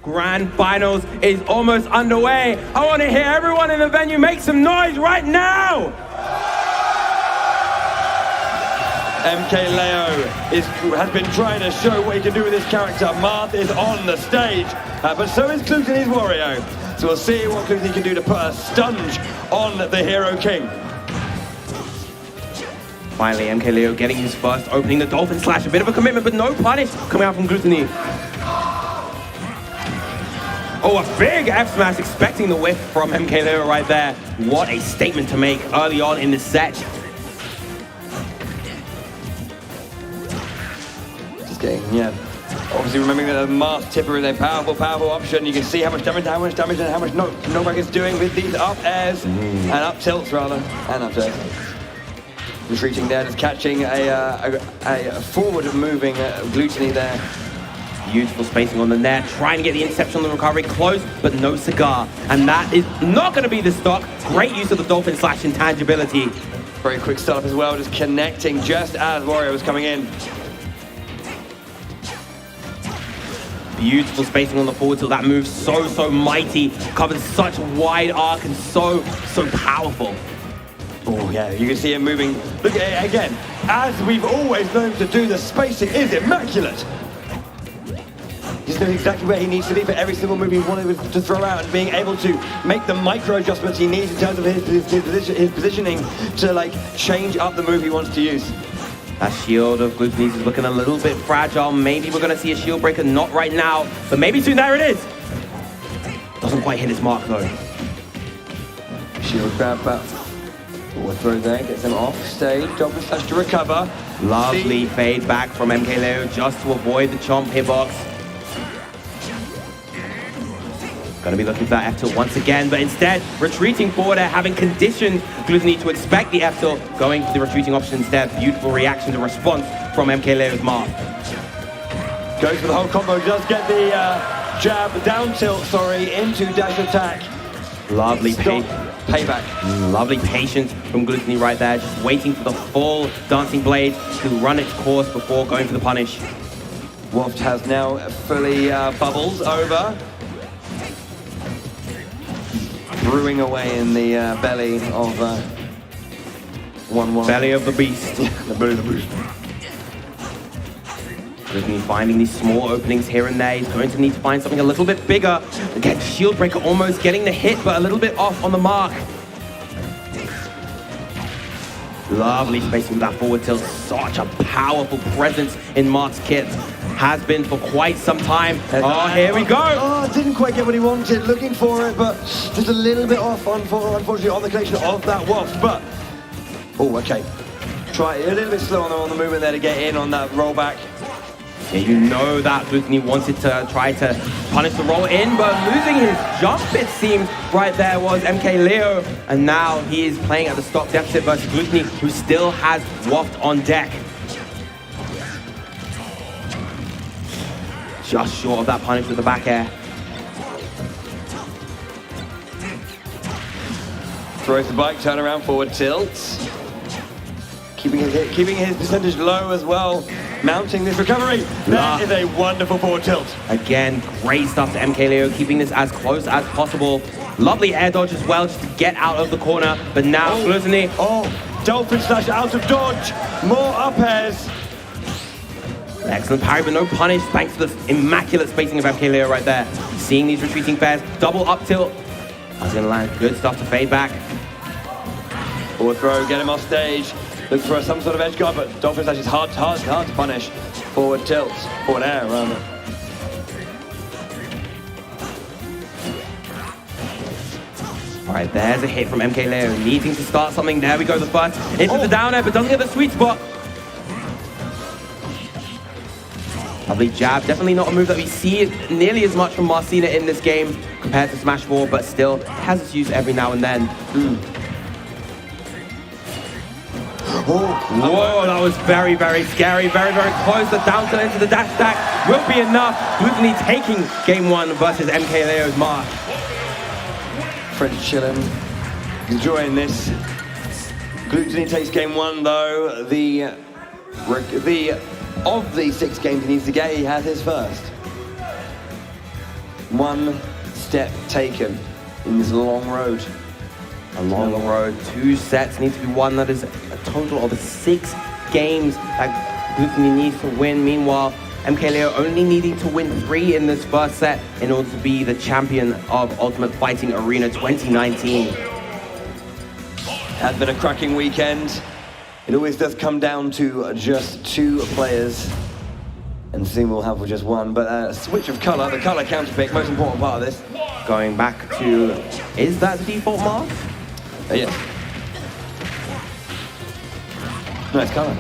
Grand Finals is almost underway. I want to hear everyone in the venue make some noise right now. MKLeo has been trying to show what he can do with his character. Marth is on the stage, but so is Glutonny's Wario. So we'll see what Glutonny can do to put a stunge on the Hero King. Finally, MKLeo getting his first opening, the Dolphin Slash. A bit of a commitment, but no punish coming out from Glutonny. Oh, a big F smash, expecting the whiff from MKLeo right there. What a statement to make early on in the set. Just getting, yeah. Obviously, remembering that the Marth tipper is a powerful, powerful option. You can see how much damage, and how much knockback it's doing with these up airs and up tilts rather, and up airs. Retreating there, just catching a forward-moving Glutonny there. Beautiful spacing on the net, trying to get the interception on the recovery, close, but no cigar. And that is not going to be the stock. Great use of the Dolphin Slash intangibility. Very quick startup as well, just connecting just as Wario was coming in. Beautiful spacing on the forward tilt. That move's so mighty, covers such a wide arc and so powerful. Oh yeah, you can see him moving. Look at it again. As we've always known to do, the spacing is immaculate. He just knows exactly where he needs to be for every single move he wanted to throw out, and being able to make the micro adjustments he needs in terms of his positioning to like change up the move he wants to use. That shield of Glutonny's is looking a little bit fragile. Maybe we're going to see a shield breaker, not right now, but maybe soon. There it is. Doesn't quite hit his mark though. Shield grab back. Forward throw there, gets him off stage. Dolphin Slash to recover. Lovely fade back from MKLeo just to avoid the chomp hitbox. Gonna be looking for that F tilt once again, but instead retreating forward, having conditioned Glutonny to expect the F tilt, going for the retreating option instead. Beautiful reaction to response from MKLeo's Marth. Goes for the whole combo, does get the jab, down tilt, into dash attack. Lovely payback. Lovely patience from Glutonny right there, just waiting for the full dancing blade to run its course before going for the punish. Waft has now fully bubbles over. Brewing away in the belly of 1-1. Belly of the beast. The belly of the beast. Glutonny finding these small openings here and there. He's going to need to find something a little bit bigger. Again, shield breaker almost getting the hit, but a little bit off on the mark. Lovely spacing with that forward tilt. Such a powerful presence in Marth's kit. Has been for quite some time. Oh, here we go. Oh, didn't quite get what he wanted. Looking for it, but just a little bit off, unfortunately, on the connection of that waft. But, oh, okay. Try a little bit slow on the movement there to get in on that rollback. Yeah, you know that Glutonny wanted to try to punish the roll in, but losing his jump, it seemed, right there was MKLeo. And now he is playing at the stock deficit versus Glutonny, who still has Waft on deck. Just short of that punish with the back air. Throws the bike, turn around, forward tilts. Keeping his percentage low as well. Mounting this recovery. That is a wonderful forward tilt. Again, great stuff to MKLeo, keeping this as close as possible. Lovely air dodge as well, just to get out of the corner. But now Glutonny. Oh, Dolphin Slash out of dodge. More up airs. Excellent parry, but no punish, thanks to the immaculate spacing of MKLeo right there. Seeing these retreating pairs, double up tilt. That's gonna land good stuff to fade back. Forward throw, get him off stage. Look for some sort of edge guard, but Dolphin Slash is hard to punish. Forward tilts, forward air rather. All right, there's a hit from MKLeo, needing to start something. There we go, the first into the down air, but doesn't get the sweet spot. Lovely jab, definitely not a move that we see nearly as much from Marcina in this game compared to Smash 4, but still has its use every now and then. Whoa, that was very scary, very close. The down tilt into the dash attack will be enough. Glutonny taking game 1 versus MKLeo's Marth. French chillin', enjoying this. Glutonny takes game 1 though. Of the 6 games he needs to get, he has his first. one step taken in this long road. A long road. 2 sets need to be won. That is a total of 6 games that Glutonny needs to win. Meanwhile, MKLeo only needing to win 3 in this first set in order to be the champion of Ultimate Fighting Arena 2019. Has been a cracking weekend. It always does come down to just 2 players. And soon we'll have just one. But a switch of color, the color counterpick, most important part of this. Going back to, is that the default mask? Yeah. Nice color.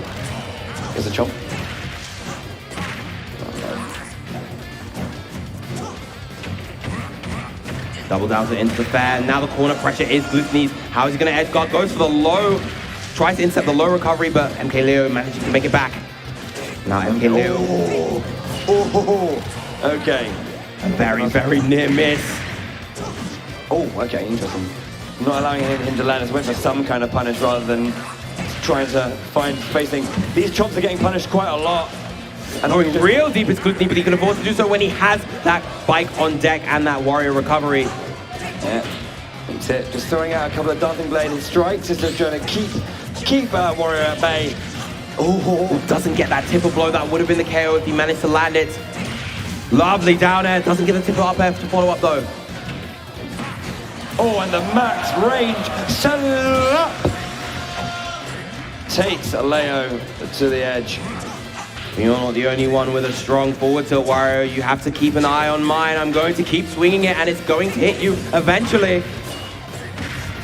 There's a chop. Double downs it into the fair. Now the corner pressure is Glutonny's. How is he going to edge guard? Goes for the low. Tries to intercept the low recovery, but MKLeo manages to make it back. Now MKLeo. Oh, okay. A very, very near miss. Oh, okay, interesting. Not allowing him to land. Went for some kind of punish rather than trying to find spacing. These chops are getting punished quite a lot. And going real deep is Glutonny, but he can afford to do so when he has that bike on deck and that warrior recovery. Yeah, that's it. Just throwing out a couple of dancing blade and strikes, just trying to keep warrior at bay. Oh, doesn't get that tipper blow. That would have been the KO if he managed to land it. Lovely down air. Doesn't get the tipper up air to follow up though. Oh, and the max range set up. Takes Leo to the edge. You're not the only one with a strong forward tilt, warrior. You have to keep an eye on mine. I'm going to keep swinging it, and it's going to hit you eventually.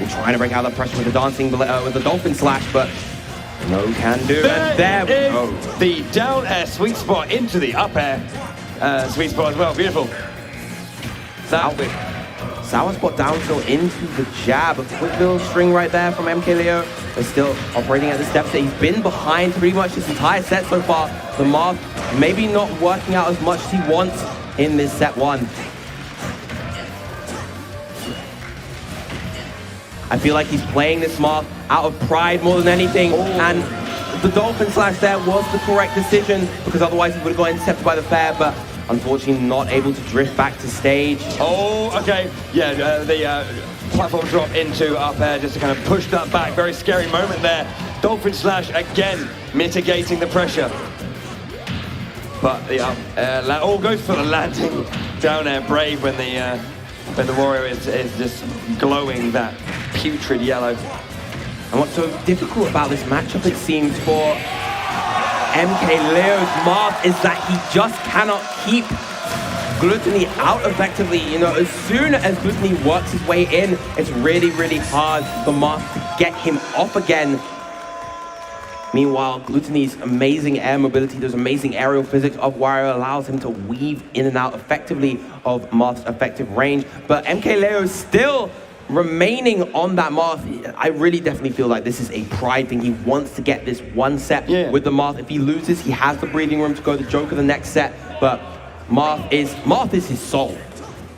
We're trying to break out the pressure with the dancing, with the dolphin slash, but no can do. And there we go. The down air sweet spot into the up air sweet spot as well. Beautiful. Sour spot down tilt into the jab. A quick little string right there from MKLeo. They're still operating at the steps that he's been behind pretty much this entire set so far. The mask maybe not working out as much as he wants in this set 1. I feel like he's playing this mask out of pride more than anything. And the dolphin slash there was the correct decision because otherwise he would have got intercepted by the fair, but unfortunately not able to drift back to stage. Oh, okay. Yeah, the platform drop into up air just to kind of push that back. Very scary moment there. Dolphin slash again mitigating the pressure. But the up air goes for the landing down air brave when the warrior is just glowing that putrid yellow. And what's so difficult about this matchup, it seems, for MKLeo's mask is that he just cannot keep Glutonny out effectively. You know, as soon as Glutonny works his way in, it's really, really hard for mask to get him off again. Meanwhile, Glutonny's amazing air mobility, those amazing aerial physics of Wario allows him to weave in and out effectively of Mask's effective range. But MKLeo still remaining on that mask. I really definitely feel like this is a pride thing. He wants to get this one set with the mask. If he loses, he has the breathing room to go the Joker the next set. But mask is his soul.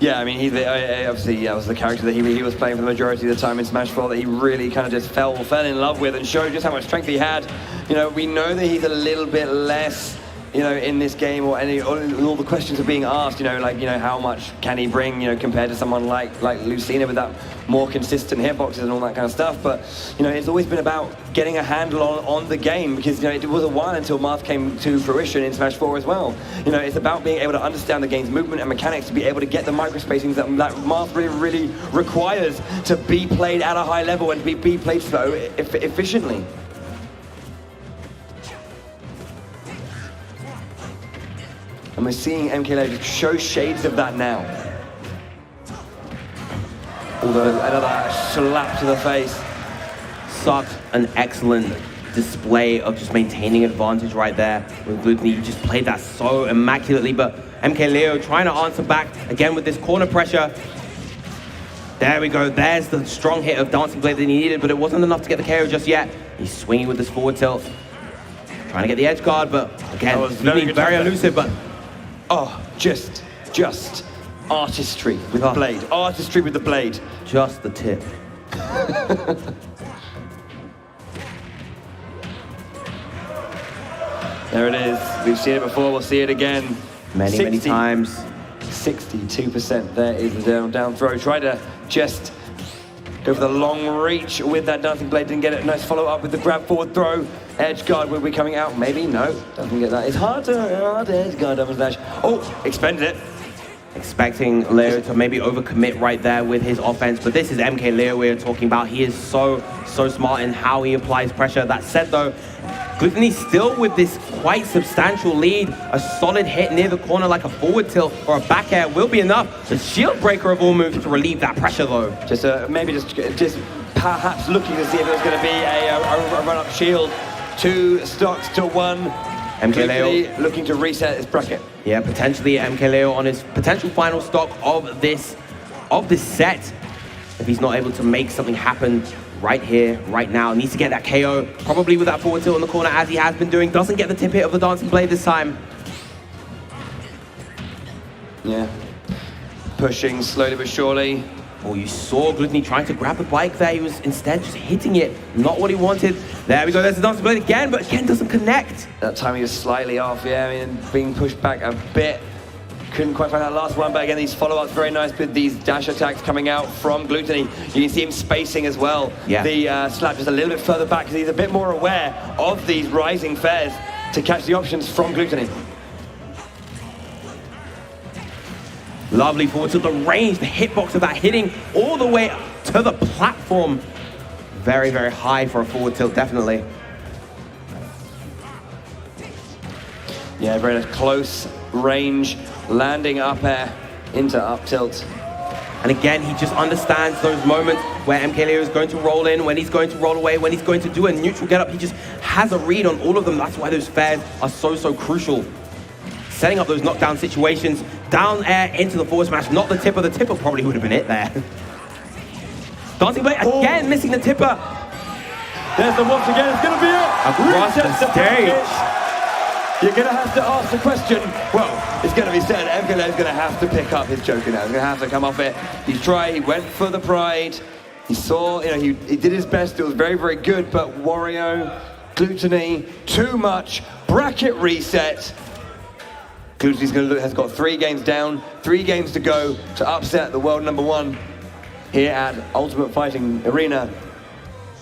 Yeah, I mean, obviously that was the character that he was playing for the majority of the time in Smash 4 that he really kind of just fell in love with and showed just how much strength he had. You know, we know that he's a little bit less, you know, in this game, or all the questions are being asked, you know, like, you know, how much can he bring, you know, compared to someone like Lucina with that more consistent hitboxes and all that kind of stuff. But, you know, it's always been about getting a handle on the game, because, you know, it was a while until Mask came to fruition in Smash 4 as well. You know, it's about being able to understand the game's movement and mechanics to be able to get the microspacings that Mask really requires to be played at a high level and be played so efficiently. And we're seeing MKLeo just show shades of that now. Although another slap to the face. Such an excellent display of just maintaining advantage right there with Glutonny. You just played that so immaculately, but MKLeo trying to answer back again with this corner pressure. There we go. There's the strong hit of Dancing Blade that he needed, but it wasn't enough to get the KO just yet. He's swinging with this forward tilt, trying to get the edge guard, but again, very elusive, but oh, just artistry with the blade. Artistry with the blade. Just the tip. There it is. We've seen it before, we'll see it again. Many times. 62%. There is the down throw. Try to just go for the long reach with that dancing blade. Didn't get it. Nice follow up with the grab forward throw. Edge guard will be coming out. Maybe no. Doesn't get that. It's hard to edge guard double dash. Oh, expended it. Expecting Leo to maybe overcommit right there with his offense, but this is MKLeo we're talking about. He is so smart in how he applies pressure. That said though, Glutonny still with this quite substantial lead. A solid hit near the corner like a forward tilt or a back air will be enough. The shield breaker of all moves to relieve that pressure though. Just maybe just perhaps looking to see if there's going to be a run-up shield. 2 stocks to 1. MKLeo looking to reset his bracket. Yeah, potentially MKLeo on his potential final stock of this set. If he's not able to make something happen right here, right now, needs to get that KO, probably with that forward tilt in the corner as he has been doing. Doesn't get the tip hit of the dancing blade this time. Yeah, pushing slowly but surely. Oh, you saw Glutonny trying to grab the bike there. He was instead just hitting it. Not what he wanted. There we go. There's the dancing blade again, but again doesn't connect. That time he was slightly off, yeah, I mean, being pushed back a bit. Couldn't quite find that last one, but again, these follow-ups very nice with these dash attacks coming out from Glutonny. You can see him spacing as well. Yeah. The slap just a little bit further back because he's a bit more aware of these rising fares to catch the options from Glutonny. Lovely forward to the range, the hitbox of that hitting all the way to the platform. Very high for a forward tilt, definitely. Yeah, very nice close range, landing up air into up tilt. And again, he just understands those moments where MKLeo is going to roll in, when he's going to roll away, when he's going to do a neutral get up. He just has a read on all of them. That's why those fares are so crucial. Setting up those knockdown situations, down air into the forward smash, not the tipper. The tipper probably would have been it there. Dancing blade again, missing the tipper. There's the watch again, it's gonna be it. Across the stage. You're gonna have to ask the question. Well, it's gonna be said, MKLeo's gonna have to pick up his Joker now. He's gonna have to come off it. He tried, he went for the pride. He saw, he did his best, it was very good, but Wario, Glutonny, too much. Bracket reset. Glutonny has got 3 games down, 3 games to go to upset the world #1 here at Ultimate Fighting Arena.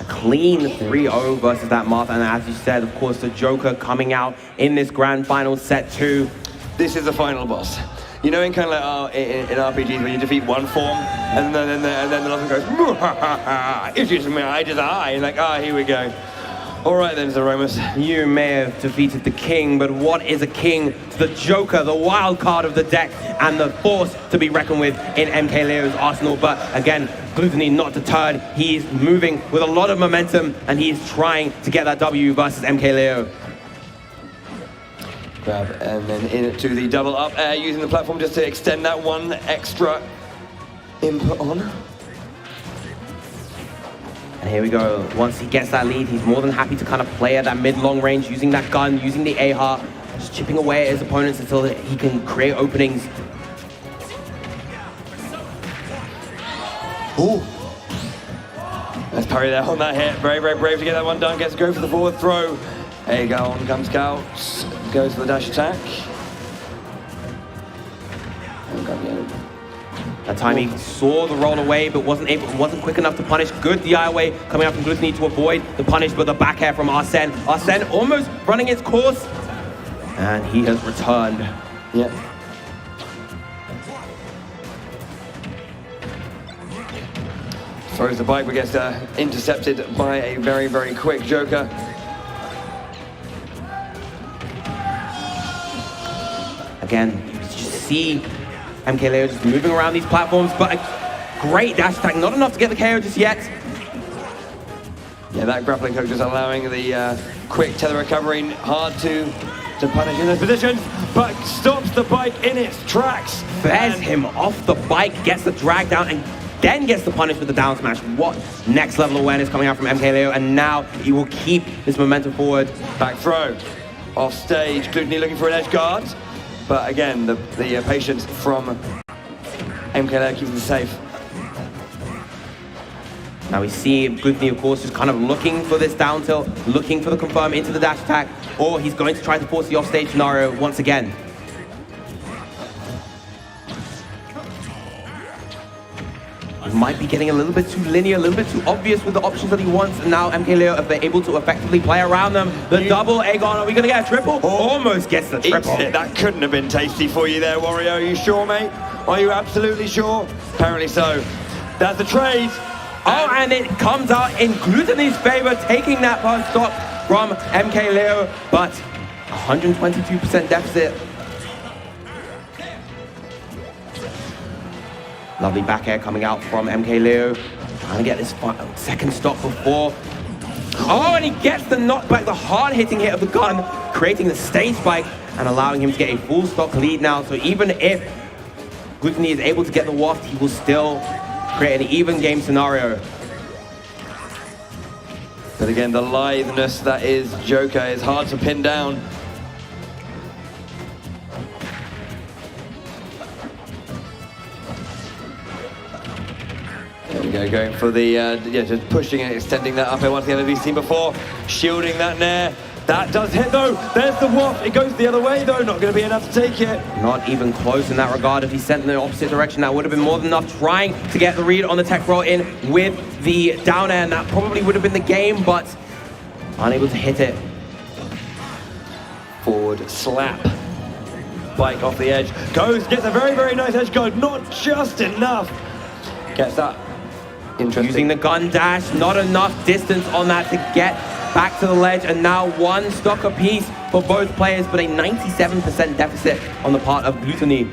A clean 3-0 versus that Martha, and as you said, of course, the Joker coming out in this grand final set 2. This is the final boss. You know, in kind of like in RPGs when you defeat one form, and then the other one goes, it is my desire, and like, here we go. All right then, Zeromus. You may have defeated the king, but what is a king to the Joker, the wild card of the deck, and the force to be reckoned with in MKLeo's arsenal? But again, Glutonny not deterred. He is moving with a lot of momentum, and he is trying to get that W versus MKLeo. Grab and then into the double up air, using the platform just to extend that one extra input on. And here we go. Once he gets that lead, he's more than happy to kind of play at that mid-long range, using that gun, using the AHA, just chipping away at his opponents until he can create openings. Ooh. Let's parry there on that hit. Very brave to get that one done. Gets to go for the forward throw. There you go, on comes Scout. Goes for the dash attack. That time he saw the roll away, but wasn't quick enough to punish. Good DI away coming out from Glutonny to avoid the punish, but the back air from Arsene. Arsene almost running its course, and he has returned. Yep. Throws the bike, but gets intercepted by a very quick Joker. Again, you just see MKLeo just moving around these platforms, but a great dash attack, not enough to get the KO just yet. Yeah, that grappling hook just allowing the quick tether recovery, hard to punish in those positions, but stops the bike in its tracks. Bears him off the bike, gets the drag down, and then gets the punish with the down smash. What next level awareness coming out from MKLeo, and now he will keep this momentum forward. Back throw, off stage, Glutonny looking for an edge guard. But again, the patience from MKLeo keeps him safe. Now we see Glutonny, of course, just kind of looking for this down tilt, looking for the confirm into the dash attack, or he's going to try to force the offstage scenario once again. might be getting a little bit too linear, a little bit too obvious with the options that he wants. And now MKLeo, if they're able to effectively play around them, the double Aegon, are we going to get a triple? Almost gets the triple. That couldn't have been tasty for you there, Wario. Are you sure, mate? Are you absolutely sure? Apparently so. That's the trade. Oh, and it comes out in Glutonny's favor, taking that first stock from MKLeo, but 122% deficit. Lovely back air coming out from MKLeo. Trying to get this second stock before. Oh, and he gets the knockback, the hard-hitting hit of the gun, creating the stage spike and allowing him to get a full stock lead now. So even if Glutonny is able to get the waft, he will still create an even game scenario. But again, the litheness that is Joker is hard to pin down. There we go, going for the, yeah, just pushing and extending that up air once again, as we've seen before. Shielding that nair. That does hit though. There's the waft. It goes the other way though. Not going to be enough to take it. Not even close in that regard. If he sent in the opposite direction, that would have been more than enough. Trying to get the read on the tech roll in with the down air, and that probably would have been the game, but unable to hit it. Forward slap. Bike off the edge. Goes, gets a very, very nice edge guard. Not just enough. Gets that. Interesting. Using the gun dash, not enough distance on that to get back to the ledge, and now one stock apiece for both players, but a 97% deficit on the part of Glutonny.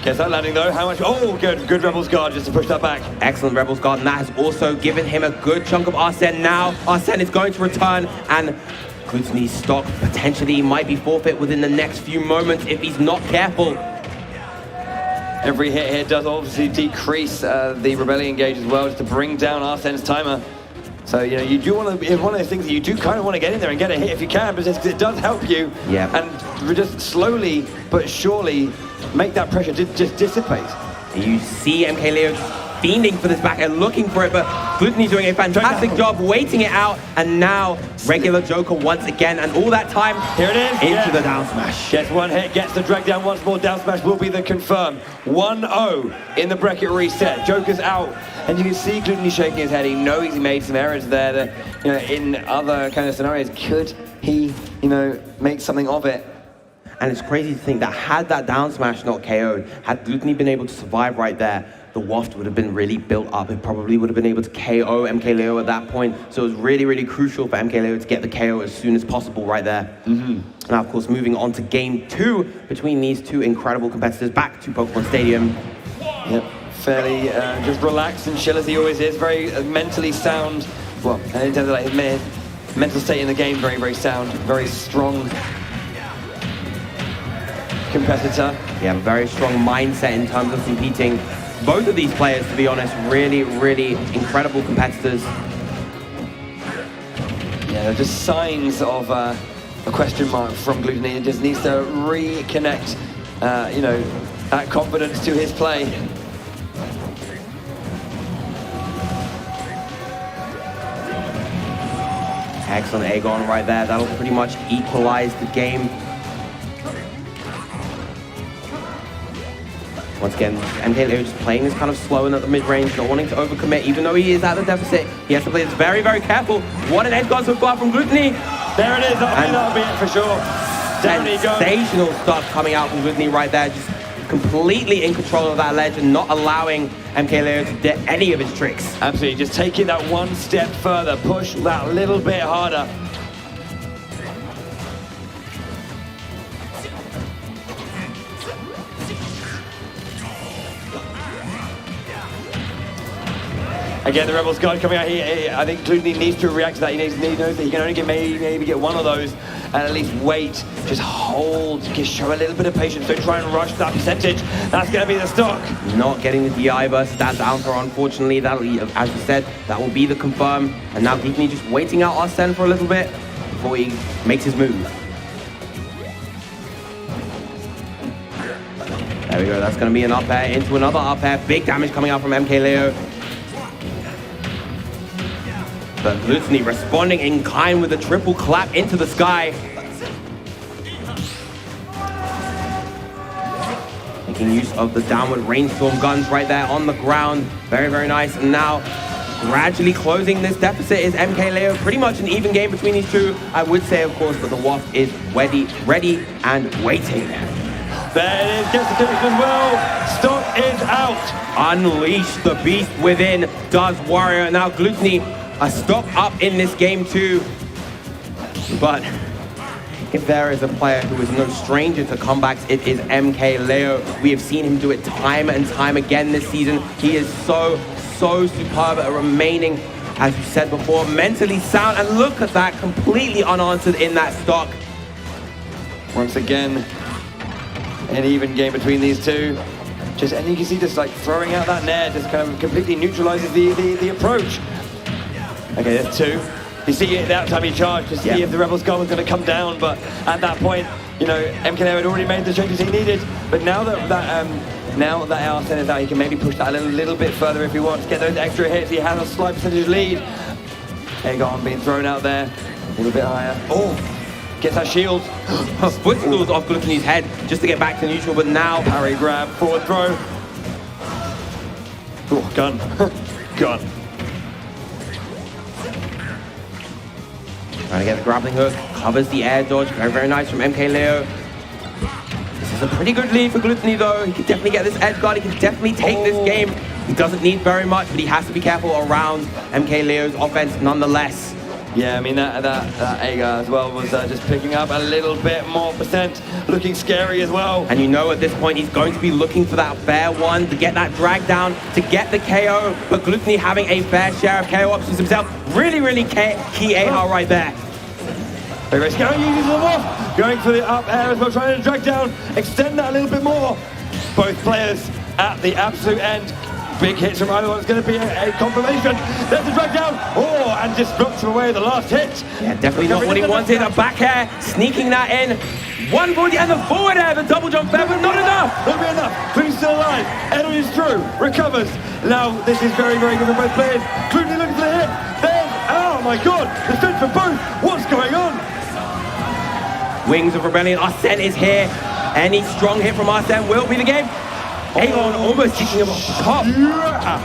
Gets that landing though. How much? Oh, good Rebels guard just to push that back. Excellent Rebels guard, and that has also given him a good chunk of Arsene. Now Arsene is going to return, and Glutonny's stock potentially might be forfeit within the next few moments if he's not careful. Every hit here does obviously decrease the Rebellion gauge as well, just to bring down Arsene's timer. So, you know, you do want to, it's one of those things that you do kind of want to get in there and get a hit if you can, but just because it does help you. Yeah. And just slowly but surely make that pressure just dissipate. You see MKLeo fiending for this back air, looking for it, but Glutonny's doing a fantastic job waiting it out, and now regular Joker once again, and all that time here it is into the down smash. Gets one hit, gets the drag down once more. Down smash will be the confirm. 1-0 in the bracket reset. Joker's out, and you can see Glutonny shaking his head. He knows he made some errors there that, you know, in other kind of scenarios, could he, you know, make something of it? And it's crazy to think that had that down smash not KO'd, had Glutonny been able to survive right there, the waft would have been really built up. It probably would have been able to KO MKLeo at that point. So it was really, really crucial for MKLeo to get the KO as soon as possible right there. Now, of course, moving on to game 2 between these two incredible competitors, back to Pokemon Stadium. Yep, fairly just relaxed and chill as he always is. Very mentally sound. Well, in terms of like his mental state in the game, very, very sound, very strong competitor. Yeah, very strong mindset in terms of competing. Both of these players, to be honest, really, really incredible competitors. Yeah, just signs of a question mark from Glutonny. He just needs to reconnect, you know, that confidence to his play. Excellent Aegon right there. That'll pretty much equalize the game. Once again, MKLeo just playing this kind of slow and at the mid-range, not wanting to overcommit, even though he is at the deficit. He has to play this very, very careful. What an edge guard so far from Glutonny. There it is, that'll be it for sure. Down he goes. Sensational stuff coming out from Glutonny right there, just completely in control of that ledge and not allowing MKLeo to get any of his tricks. Absolutely, just taking that one step further, push that little bit harder. Again, the Rebels guard coming out here. I think Glutonny needs to react to that. He knows that he can only get maybe get one of those, and at least wait, just hold, just show a little bit of patience. Don't try and rush that percentage. That's going to be the stock. Not getting the DI versus that down throw, unfortunately. That'll, as you said, that will be the confirm. And now Glutonny just waiting out Arsene for a little bit before he makes his move. There we go. That's going to be an up air into another up air. Big damage coming out from MKLeo. But Glutonny responding in kind with a triple clap into the sky. making use of the downward rainstorm guns right there on the ground. Very, very nice. And now gradually closing this deficit is MKLeo. Pretty much an even game between these two, I would say, of course, but the Wasp is ready and waiting. There it is, gets the finish as well. Stock is out. Unleash the beast within does Warrior. Now Glutonny a stock up in this game too. But if there is a player who is no stranger to comebacks, it is MKLeo. We have seen him do it time and time again this season. He is so superb at remaining, as you said before, mentally sound. And look at that, completely unanswered in that stock. Once again, an even game between these two. And you can see just like throwing out that nair just kind of completely neutralizes the approach. Okay, there's two. You see it that time he charged to see if the Rebels' gun was going to come down, but at that point, you know, MKLeo had already made the changes he needed. But now that now that Arsene is out, he can maybe push that a little bit further if he wants, get those extra hits. He has a slight percentage lead. Aegon being thrown out there, a little bit higher. Oh, gets that shield. Footstools off Glutonny's head just to get back to neutral, but now parry grab, forward throw. Oh, gun. Gun. Trying to get the grappling hook, covers the air dodge. Very, very nice from MKLeo. This is a pretty good lead for Glutonny though. He can definitely get this edge guard. He can definitely take this game. He doesn't need very much, but he has to be careful around MKLeo's offense nonetheless. Yeah, I mean, that Aegon as well was just picking up a little bit more percent, looking scary as well. And you know at this point he's going to be looking for that fair one to get that drag down, to get the KO, but Glutonny having a fair share of KO options himself. Really key AR right there. Very scary, uses them off, going for the up air as well, trying to drag down, extend that a little bit more. Both players at the absolute end. Big hits from either one. It's going to be a confirmation. There's the drag down. Oh, and disrupts away the last hit. Yeah, definitely not what he wanted. A back air, sneaking that in. 140 and the forward air, the double jump there, but not enough. Not be enough. Clean's still alive. Edwin is through. Recovers. Now this is very good for both players. Glutonny looking for the hit. Then, oh my God, the fit for both. What's going on? Wings of Rebellion. Arsene is here. Any strong hit from Arsene will be the game. Aegon almost kicking him off the top. Yeah.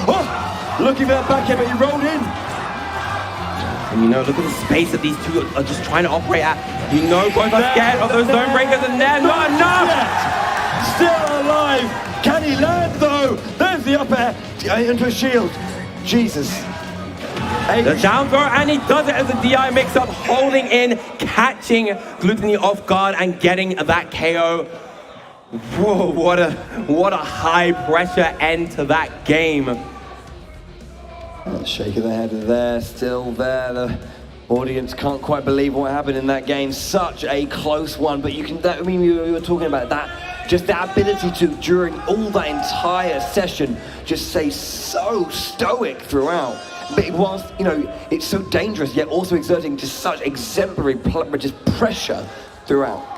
Oh, looking for that back end, but he rolled in. And you know, look at the space that these two are just trying to operate at. You know, both are scared of those zone breakers, and they're not enough. Still alive. Can he land though? There's the up air into a shield. Jesus. The down throw, and he does it as a DI mix-up, holding in, catching Glutonny off guard, and getting that KO. Whoa, what a high pressure end to that game. Shake of the head there, still there. The audience can't quite believe what happened in that game. Such a close one, but you can, I mean, we were talking about that, just that ability to, during all that entire session, just stay so stoic throughout. But whilst, you know, it's so dangerous, yet also exerting just such exemplary just pressure throughout.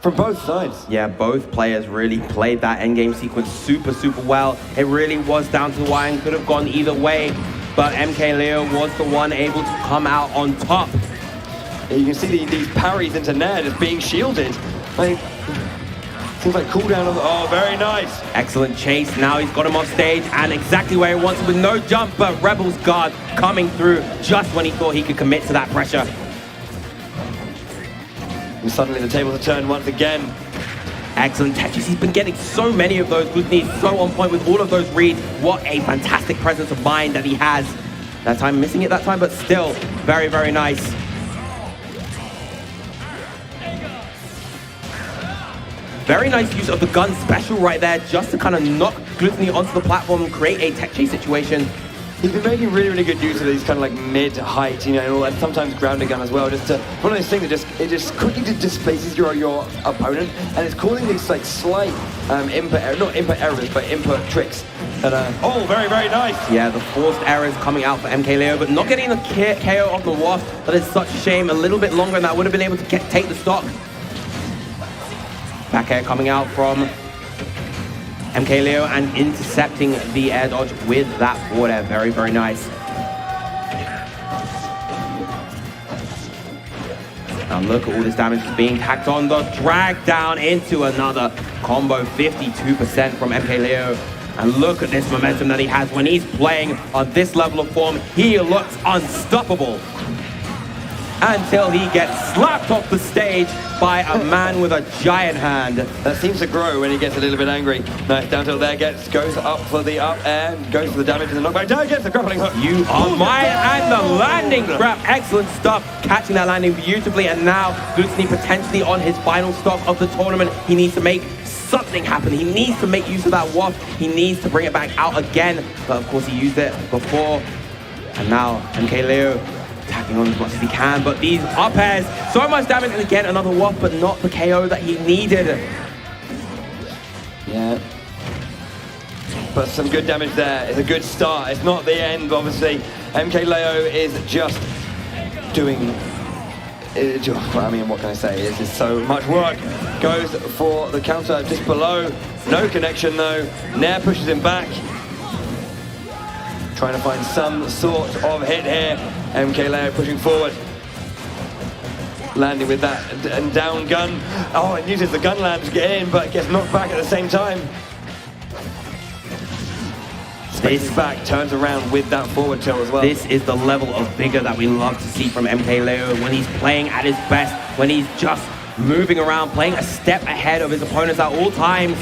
From both sides. Yeah, both players really played that endgame sequence super well. It really was down to the wire and could have gone either way, but MKLeo was the one able to come out on top. Yeah, you can see these parries into Nair just being shielded. Like, seems like cooldown on the, oh, very nice. Excellent chase. Now he's got him off stage and exactly where he wants with no jump, but Rebel's guard coming through just when he thought he could commit to that pressure. And suddenly the tables are turned once again. Excellent Tetris. He's been getting so many of those. Glutonny is so on point with all of those reads. What a fantastic presence of mind that he has. That time, missing it that time, but still very nice. Very nice use of the gun special right there, just to kind of knock Glutonny onto the platform and create a tech chase situation. He's been making really good use of these kind of like mid-height, you know, and sometimes grounded gun as well. Just to, one of those things that just quickly displaces your opponent, and it's causing these like slight not input errors, but input tricks. That oh, very nice. Yeah, the forced errors coming out for MKLeo, but not getting the KO off the Wasp. That is such a shame. A little bit longer, and that would have been able to take the stock. Back air coming out from MKLeo and intercepting the air dodge with that forward air. Very nice. Now look at all this damage being tacked on. The drag down into another combo. 52% from MKLeo. And look at this momentum that he has when he's playing on this level of form. He looks unstoppable. Until he gets slapped off the stage by a man with a giant hand. That seems to grow when he gets a little bit angry. Nice down tilt there, goes up for the up air, goes for the damage and the knockback down, gets the grappling hook. You are mine, and the landing grab. Excellent stuff, catching that landing beautifully. And now Glutonny potentially on his final stock of the tournament. He needs to make something happen. He needs to make use of that waft. He needs to bring it back out again. But of course he used it before. And now MKLeo attacking on as much as he can, but these up airs, so much damage, and again another waft, but not the KO that he needed. Yeah, but some good damage there. It's a good start. It's not the end, obviously. MKLeo is just doing, I mean, what can I say? This is so much work. Goes for the counter just below. No connection though. Nair pushes him back. Trying to find some sort of hit here. MKLeo pushing forward. Landing with that and down gun. Oh, and uses the gun land to get in, but gets knocked back at the same time. Spaces back, turns around with that forward tilt as well. This is the level of vigor that we love to see from MKLeo when he's playing at his best, when he's just moving around, playing a step ahead of his opponents at all times.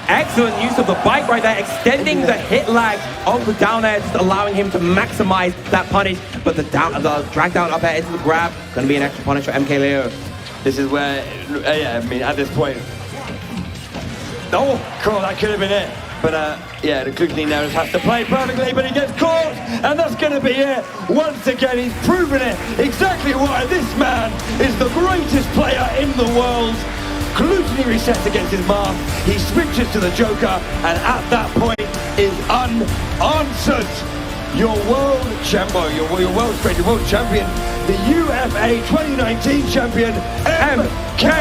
Excellent use of the bike right there, extending the hit lag of the down air, just allowing him to maximize that punish. But the drag down up air into the grab, going to be an extra punish for MKLeo. This is where, yeah, I mean, at this point, oh, cool, that could have been it. But yeah, the Glutonny now just has to play perfectly, but he gets caught, and that's going to be it. Once again, he's proven it exactly why this man is the greatest player in the world. Glutonny resets against his mark, he switches to the Joker, and at that point is unanswered. Your world champion, your world champion, the UFA 2019 champion, MKLeo!